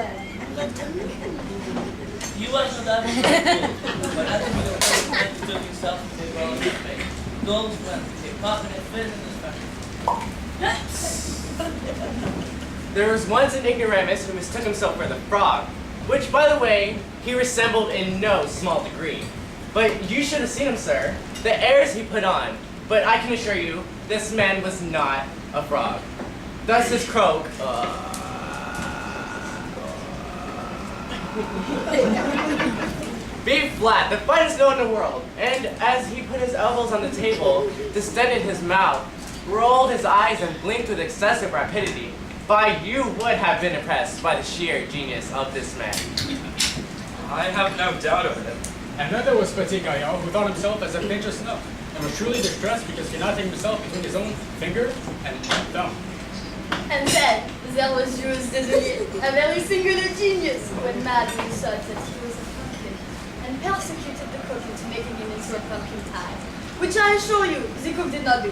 land. You are not having a fool, but as you don't took yourself to the world of faith. Those went to a confident fit in this fashion. There was once an ignoramus who mistook himself for the frog, which, by the way, he resembled in no small degree. But you should have seen him, sir. The airs he put on. But I can assure you, this man was not a frog. Thus his croak. B flat, the finest note in the world. And as he put his elbows on the table, distended his mouth, rolled his eyes, and blinked with excessive rapidity, you would have been impressed by the sheer genius of this man. I have no doubt of it. Another was Petit Gaillard, who thought himself as a pinch of snuff, and was truly distressed because he could not take himself between his own finger and thumb. And then, there was Jules Desolier, a very singular genius who went mad when he thought that he was a pumpkin, and persecuted the cook into making him into a pumpkin pie, which I assure you, the cook did not do.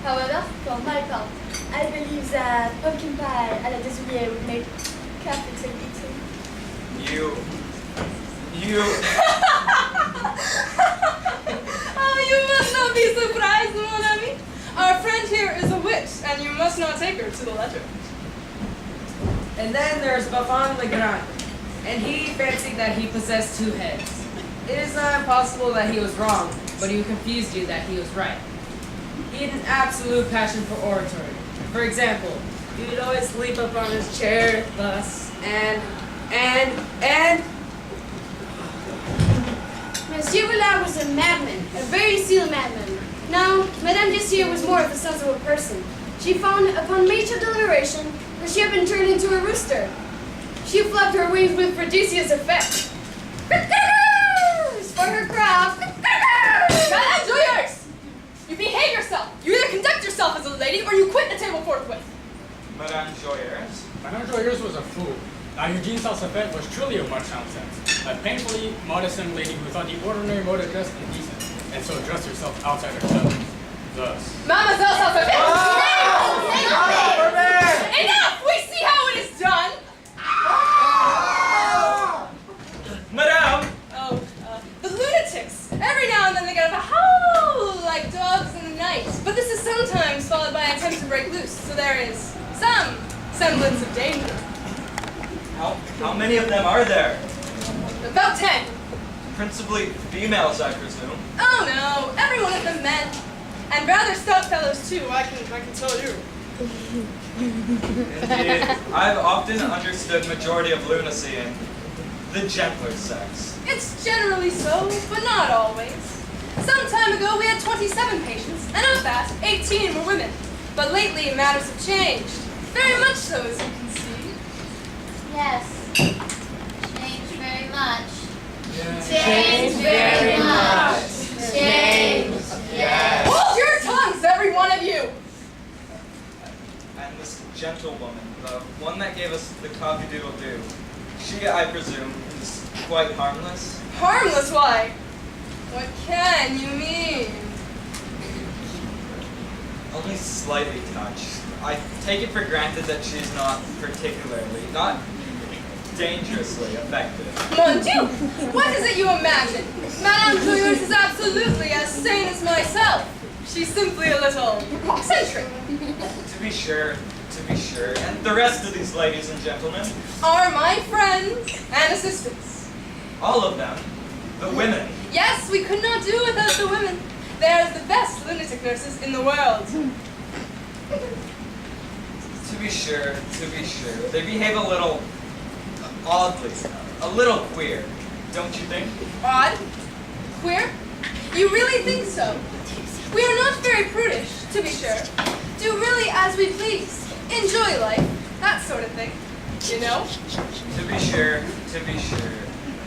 However, for my part, I believe that pumpkin pie à la Desolier would make capital eating. You... Oh, you must not be surprised, mon ami. Our friend here is a witch, and you must not take her to the letter. And then there's Buffon Legrand, and he fancied that he possessed two heads. It is not impossible that he was wrong, but he confused you that he was right. He had an absolute passion for oratory. For example, he would always leap up on his chair, thus, and... Monsieur Villard was a madman, a very seal madman. Now, Madame Dessier was more of a sensible person. She found, upon mutual deliberation, that she had been turned into a rooster. She flapped her wings with prodigious effect. For her craft. Madame Joyeuse! You behave yourself! You either conduct yourself as a lady, or you quit the table forthwith! Madame Joyeuse? Madame Joyeuse was a fool. Now Eugene Salsafette was truly of much nonsense. A painfully modest young lady who thought the ordinary mode of dress indecent, and so dressed herself outside herself. Thus. Mademoiselle Salsafette! Oh, Enough! We see how it is done! Madame! Oh, the lunatics! Every now and then they get up a howl like dogs in the night. But this is sometimes followed by attempts to break loose, so there is some semblance of danger. How many of them are there? About 10. Principally females, I presume. Oh no, every one of them men. And rather stout fellows too, I can tell you. Indeed. I've often understood majority of lunacy in the gentler sex. It's generally so, but not always. Some time ago we had 27 patients, and of that, 18 were women. But lately matters have changed. Very much so, as you can see. Yes. Changed very much. Changed very much. Changed. Yes. Hold your tongues, every one of you! And this gentlewoman, the one that gave us the cock-a-doodle-doo, she, I presume, is quite harmless? Harmless, why? What can you mean? Only slightly touched. I take it for granted that she's not not dangerously affected. Mon Dieu! What is it you imagine? Madame Joyeuse is absolutely as sane as myself. She's simply a little eccentric. To be sure. And the rest of these ladies and gentlemen, Are my friends and assistants. all of them, the women, Yes, we could not do without the women. They are the best lunatic nurses in the world. to be sure, they behave a little oddly, a little queer, don't you think? Odd? Queer? You really think so? We are not very prudish, to be sure. Do really as we please. Enjoy life. That sort of thing. You know? To be sure.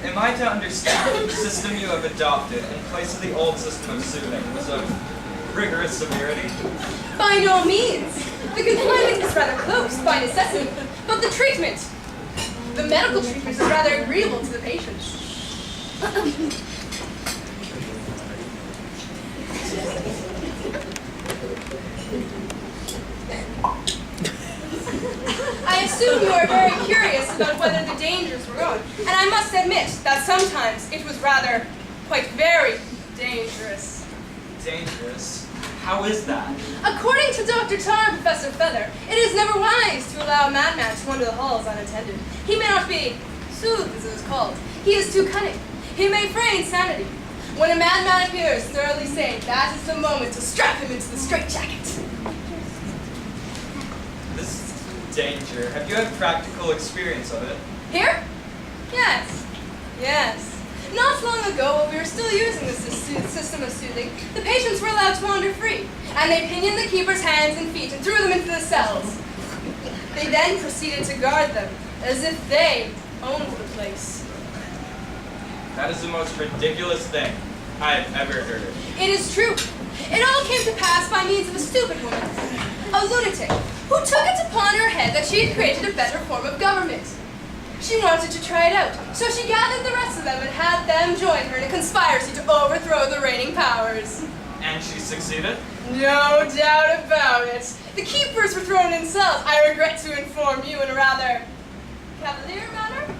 Am I to understand the system you have adopted in place of the old system of soothing was of rigorous severity? By no means. The confinement is rather close by necessity, but the treatment, the medical treatment is rather agreeable to the patient. I assume you are very curious about whether the dangers were on, and I must admit that sometimes it was rather, quite very dangerous. Dangerous? How is that? According to Dr. Tar and Professor Feather, it is never wise to allow a madman to wander the halls unattended. He may not be soothed, as it is called. He is too cunning. He may feign insanity. When a madman appears thoroughly sane, that is the moment to strap him into the straitjacket. This danger, have you had practical experience of it? Here? Yes. Yes. Not long ago, while we were still using this system of soothing, the patients were allowed to wander free, and they pinioned the keeper's hands and feet and threw them into the cells. They then proceeded to guard them, as if they owned the place. That is the most ridiculous thing I have ever heard of. It is true. It all came to pass by means of a stupid woman, a lunatic, who took it upon her head that she had created a better form of government. She wanted to try it out, so she gathered the rest of them and had them join her in a conspiracy to overthrow the reigning powers. And she succeeded? No doubt about it. The keepers were thrown in cells, I regret to inform you, in a rather cavalier manner.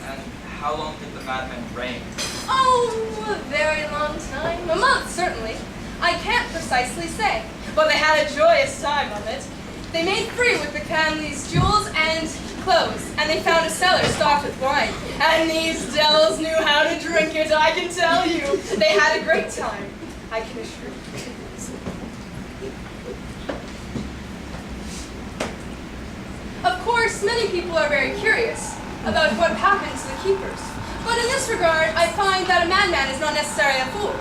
And how long did the madman reign? Oh, a very long time. A month, certainly. I can't precisely say, but they had a joyous time of it. They made free with the Camleys' jewels and clothes, and they found a cellar stocked with wine. And these devils knew how to drink it, I can tell you. They had a great time, I can assure you. Of course, many people are very curious about what happened to the keepers. But in this regard, I find that a madman is not necessarily a fool.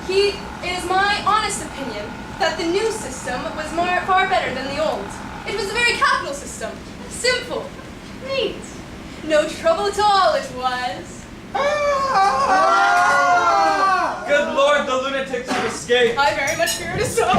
It is my honest opinion that the new system was far better than the old. It was a very capital system. Simple. Neat. No trouble at all, it was. Good Lord, the lunatics have escaped! I very much feared so.